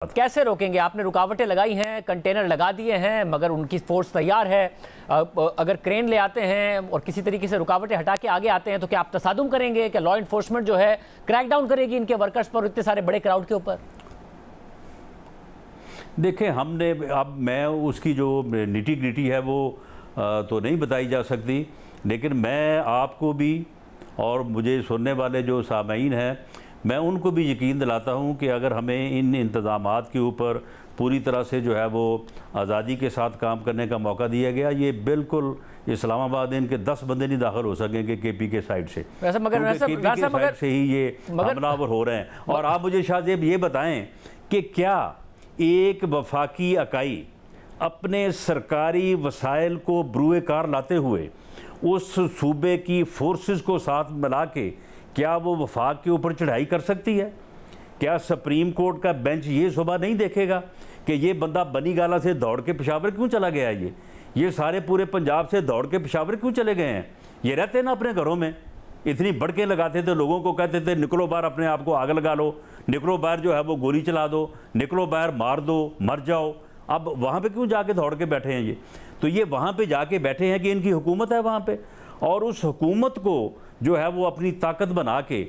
कैसे रोकेंगे? आपने रुकावटें लगाई हैं, कंटेनर लगा दिए हैं, मगर उनकी फोर्स तैयार है। अगर क्रेन ले आते हैं और किसी तरीके से रुकावटें हटा के आगे आते हैं तो क्या आप तसादुम करेंगे? क्या लॉ इन्फोर्समेंट जो है क्रैकडाउन करेगी इनके वर्कर्स पर, इतने सारे बड़े क्राउड के ऊपर? देखें, हमने अब मैं उसकी जो निटी ग्रिटी है वो तो नहीं बताई जा सकती, लेकिन मैं आपको भी और मुझे सुनने वाले जो सामीन हैं मैं उनको भी यकीन दिलाता हूँ कि अगर हमें इन इंतज़ामात के ऊपर पूरी तरह से जो है वो आज़ादी के साथ काम करने का मौका दिया गया, ये बिल्कुल इस्लामाबाद इनके 10 बंदे नहीं दाखिल हो सकेंगे केपी के साइड से, मगर से ही ये हमलावर हो रहे हैं। और आप मुझे शायद ये बताएं कि क्या एक वफाकी इकाई अपने सरकारी वसाइल को बरूए कार लाते हुए उस सूबे की फोर्सेस को साथ मिला के क्या वो वफाक के ऊपर चढ़ाई कर सकती है? क्या सुप्रीम कोर्ट का बेंच ये सुबह नहीं देखेगा कि ये बंदा बनी गाला से दौड़ के पेशावर क्यों चला गया? ये सारे पूरे पंजाब से दौड़ के पेशावर क्यों चले गए हैं? ये रहते ना अपने घरों में, इतनी बढ़के लगाते थे, लोगों को कहते थे निकलो बाहर, अपने आप को आग लगा लो, निकलो बाहर जो है वो गोली चला दो, निकलो बाहर मार दो, मर जाओ। अब वहाँ पे क्यों जाके दौड़ के बैठे हैं? तो ये वहाँ पे जाके बैठे हैं कि इनकी हुकूमत है वहाँ पे, और उस हुकूमत को जो है वो अपनी ताकत बना के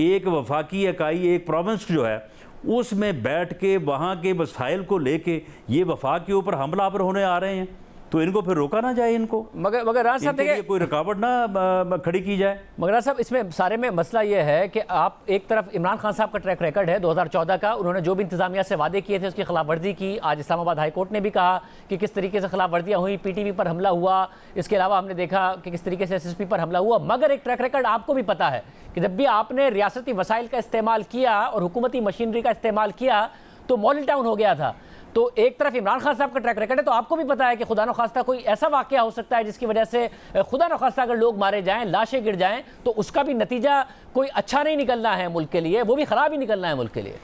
एक वफाकी इकाई, एक प्रोविंस जो है उसमें बैठ के वहाँ के वसाइल को लेके ये वफाक के ऊपर हमलावर होने आ रहे हैं, तो इनको फिर रोका ना जाए इनको, मगर राज साहब देखिए कोई रुकावट ना खड़ी की जाए। मगर साहब इसमें सारे में मसला ये है कि आप एक तरफ इमरान खान साहब का ट्रैक रिकॉर्ड है 2014 का, उन्होंने जो भी इंतजामिया से वादे किए थे उसकी खिलाफ वर्जी की। आज इस्लामाबाद हाई कोर्ट ने भी कहा कि किस तरीके से खिलाफ वर्जियाँ हुई, पीटीवी पर हमला हुआ, इसके अलावा हमने देखा कि किस तरीके से एसएसपी पर हमला हुआ। मगर एक ट्रैक रिकॉर्ड आपको भी पता है कि जब भी आपने रियासती वसाइल का इस्तेमाल किया और हुकूमती मशीनरी का इस्तेमाल किया तो मॉडल टाउन हो गया था। तो एक तरफ इमरान खान साहब का ट्रैक रिकॉर्ड है, तो आपको भी पता है कि खुदा न खास्ता कोई ऐसा वाकया हो सकता है जिसकी वजह से खुदा न खास्ता अगर लोग मारे जाएं, लाशें गिर जाएं, तो उसका भी नतीजा कोई अच्छा नहीं निकलना है मुल्क के लिए, वो भी ख़राब ही निकलना है मुल्क के लिए।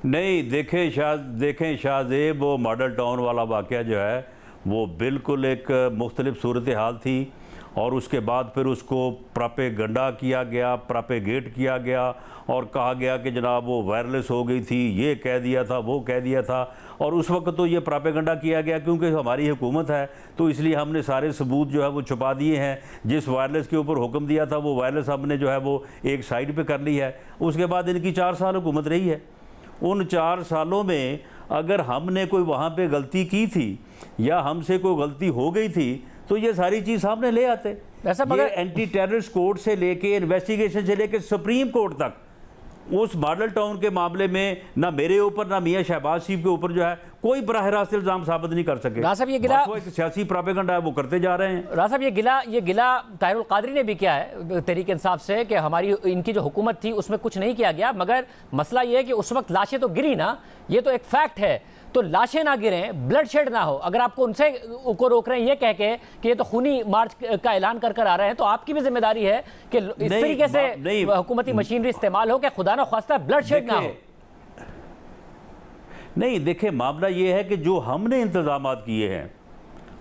नहीं, देखें शाहजेब, वो मॉडल टाउन वाला वाकया जो है वो बिल्कुल एक मुख्तलिफ सूरत हाल थी, और उसके बाद फिर उसको प्रोपेगेंडा किया गया, प्रोपेगेट किया गया और कहा गया कि जनाब वो वायरलेस हो गई थी, ये कह दिया था, वो कह दिया था। और उस वक्त तो ये प्रोपेगेंडा किया गया क्योंकि हमारी हुकूमत है, तो इसलिए हमने सारे सबूत जो है वो छुपा दिए हैं। जिस वायरलेस के ऊपर हुक्म दिया था वो वायरलेस हमने जो है वो एक साइड पे कर ली है। उसके बाद इनकी 4 साल हुकूमत रही है। उन 4 सालों में अगर हमने कोई वहाँ पे गलती की थी या हमसे कोई गलती हो गई थी तो ये सारी चीज़ सामने ले आते। ये एंटी टेररिस्ट कोर्ट से लेके इन्वेस्टिगेशन से लेके सुप्रीम कोर्ट तक उस मॉडल टाउन के मामले में ना मेरे ऊपर ना मियां शहबाज शरीफ के ऊपर जो है कोई बराह रास्त इल्ज़ाम साबित नहीं कर सके। राज साहब ये गिला वो एक सियासी प्रोपेगेंडा है, वो करते जा रहे हैं। राज साहब ये गिला ताहिरुल कादरी ने भी किया है तहरीक इंसाफ से कि हमारी इनकी जो हुकूमत थी उसमें कुछ नहीं किया गया। मगर मसला ये है कि उस वक्त लाशें तो गिरी ना, ये तो एक फैक्ट है। तो लाशें ना गिरें, ब्लड शेड ना हो, अगर आपको उनसे को रोक रहे हैं ये कह के कि ये तो खूनी मार्च का ऐलान कर आ रहे हैं, तो आपकी भी जिम्मेदारी है कि इस तरीके से हुकूमती मशीनरी इस्तेमाल हो कि खुदा ना ख्वास्ता ब्लड शेड ना हो। नहीं, देखिए मामला ये है कि जो हमने इंतजामात किए हैं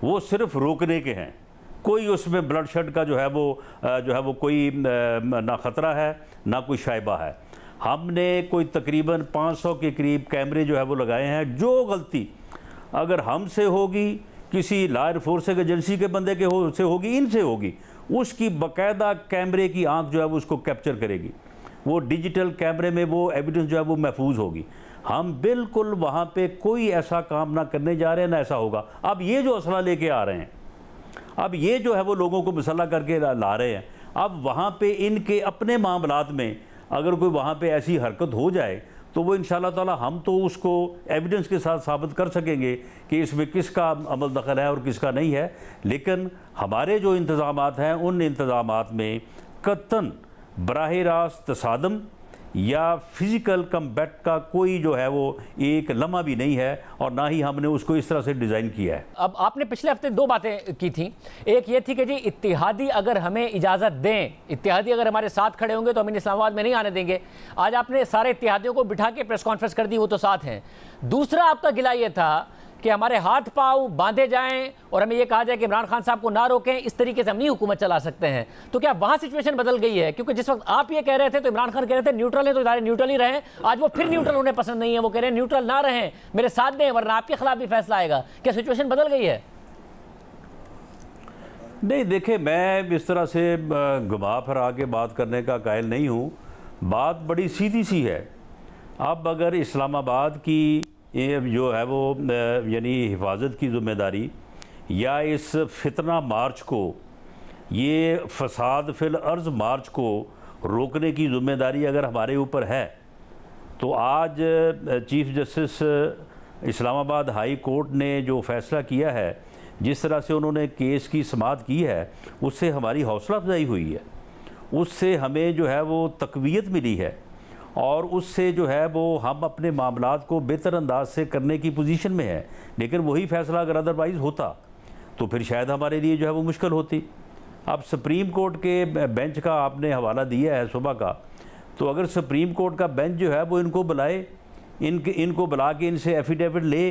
वो सिर्फ रोकने के हैं, कोई उसमें ब्लड शेड का जो है वो कोई ना खतरा है ना कोई शायबा है। हमने कोई तकरीबन 500 के करीब कैमरे जो है वो लगाए हैं। जो गलती अगर हमसे होगी, किसी लॉ इन्फोर्सिंग एजेंसी के बंदे के से होगी, इनसे होगी, उसकी बाकायदा कैमरे की आंख जो है वो उसको कैप्चर करेगी। वो डिजिटल कैमरे में वो एविडेंस जो है वो महफूज होगी। हम बिल्कुल वहाँ पे कोई ऐसा काम ना करने जा रहे हैं, ना ऐसा होगा। अब ये जो असला लेके आ रहे हैं, अब ये जो है वो लोगों को मुसल्ला करके ला रहे हैं, अब वहाँ पे इनके अपने मामलात में अगर कोई वहाँ पे ऐसी हरकत हो जाए तो वो इंशाअल्लाह ताला हम तो उसको एविडेंस के साथ साबित कर सकेंगे कि इसमें किसका अमल दखल है और किसका नहीं है। लेकिन हमारे जो इंतज़ामात हैं उन इंतज़ामात में कतन बराह रास्त तसादम या फिज़िकल कम्बैट का कोई जो है वो एक लम्हा भी नहीं है, और ना ही हमने उसको इस तरह से डिज़ाइन किया है। अब आपने पिछले हफ्ते 2 बातें की थी। एक ये थी कि जी इत्तिहादी अगर हमें इजाज़त दें, इत्तिहादी अगर हमारे साथ खड़े होंगे तो हम इन्हें इस्लामाबाद में नहीं आने देंगे। आज आपने सारे इत्तिहादियों को बिठा के प्रेस कॉन्फ्रेंस कर दी, वो तो साथ हैं। दूसरा आपका गिला ये था कि हमारे हाथ पाँव बांधे जाएं और हमें ये कहा जाए कि इमरान खान साहब को ना रोकें, इस तरीके से हम नहीं हुकूमत चला सकते हैं। तो क्या वहां सिचुएशन बदल गई है? क्योंकि जिस वक्त आप ये कह रहे थे तो इमरान खान कह रहे थे न्यूट्रल है तो इदारे न्यूट्रल ही रहे, आज वो फिर न्यूट्रल उन्हें पसंद नहीं है, वो कह रहे हैं न्यूट्रल ना रहें, मेरे साथ दें वरना आपके खिलाफ भी फैसला आएगा। क्या सिचुएशन बदल गई है? नहीं, देखिए, मैं इस तरह से घुमा फिरा के बात करने का कायल नहीं हूँ। बात बड़ी सीधी सी है। अब अगर इस्लामाबाद की जो है वो यानी हिफाजत की ज़िम्मेदारी या इस फितना मार्च को, ये फसाद फिल अर्ज़ मार्च को रोकने की ज़िम्मेदारी अगर हमारे ऊपर है, तो आज chief justice Islamabad high court ने जो फ़ैसला किया है, जिस तरह से उन्होंने केस की समाअत की है, उससे हमारी हौसला अफजाई हुई है, उससे हमें जो है वो तक़वियत मिली है और उससे जो है वो हम अपने मामलात को बेहतर अंदाज से करने की पोजीशन में है। लेकिन वही फ़ैसला अगर अदरवाइज़ होता तो फिर शायद हमारे लिए जो है वो मुश्किल होती। अब सुप्रीम कोर्ट के बेंच का आपने हवाला दिया है सुबह का, तो अगर सुप्रीम कोर्ट का बेंच जो है वो इनको बुलाए, इनको बुला के इनसे एफिडेविट ले,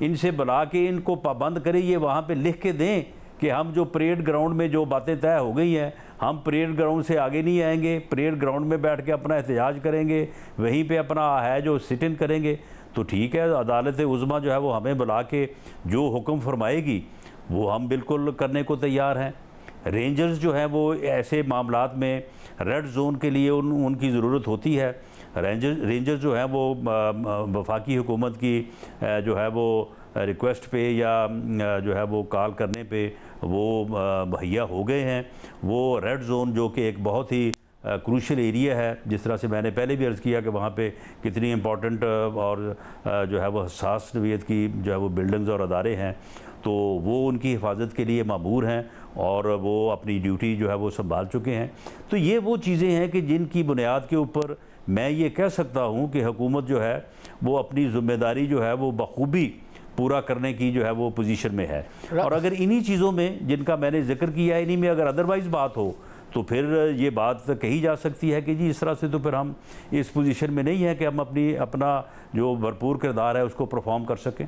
इनसे बुला के इनको पाबंद करे, ये वहाँ पे लिख के दें कि हम जो परेड ग्राउंड में जो बातें तय हो गई हैं, हम परेड ग्राउंड से आगे नहीं आएंगे, परेड ग्राउंड में बैठ के अपना एहतजाज करेंगे, वहीं पे अपना है जो सिट इन करेंगे, तो ठीक है, अदालत उज़्मा जो है वो हमें बुला के जो हुक्म फरमाएगी वो हम बिल्कुल करने को तैयार हैं। रेंजर्स जो हैं वो ऐसे मामलात में रेड जोन के लिए उनकी ज़रूरत होती है। रेंजर्स जो हैं वो वफाकी हुकूमत की जो है वो रिक्वेस्ट पे या जो है वो कॉल करने पे वो मुहैया हो गए हैं। वो रेड जोन जो कि एक बहुत ही क्रूशल एरिया है, जिस तरह से मैंने पहले भी अर्ज़ किया कि वहाँ पे कितनी इम्पोर्टेंट और जो है वो हसास नौइयत की जो है वो बिल्डिंग्स और अदारे हैं, तो वो उनकी हिफाजत के लिए मामूर हैं और वो अपनी ड्यूटी जो है वो संभाल चुके हैं। तो ये वो चीज़ें हैं कि जिनकी बुनियाद के ऊपर मैं ये कह सकता हूँ कि हुकूमत जो है वो अपनी ज़िम्मेदारी जो है वो बखूबी पूरा करने की जो है वो पोजीशन में है। और अगर इन्हीं चीज़ों में जिनका मैंने जिक्र किया है, इन्हीं में अगर अदरवाइज़ बात हो तो फिर ये बात कही जा सकती है कि जी इस तरह से तो फिर हम इस पोजीशन में नहीं है कि हम अपना जो भरपूर किरदार है उसको परफॉर्म कर सकें।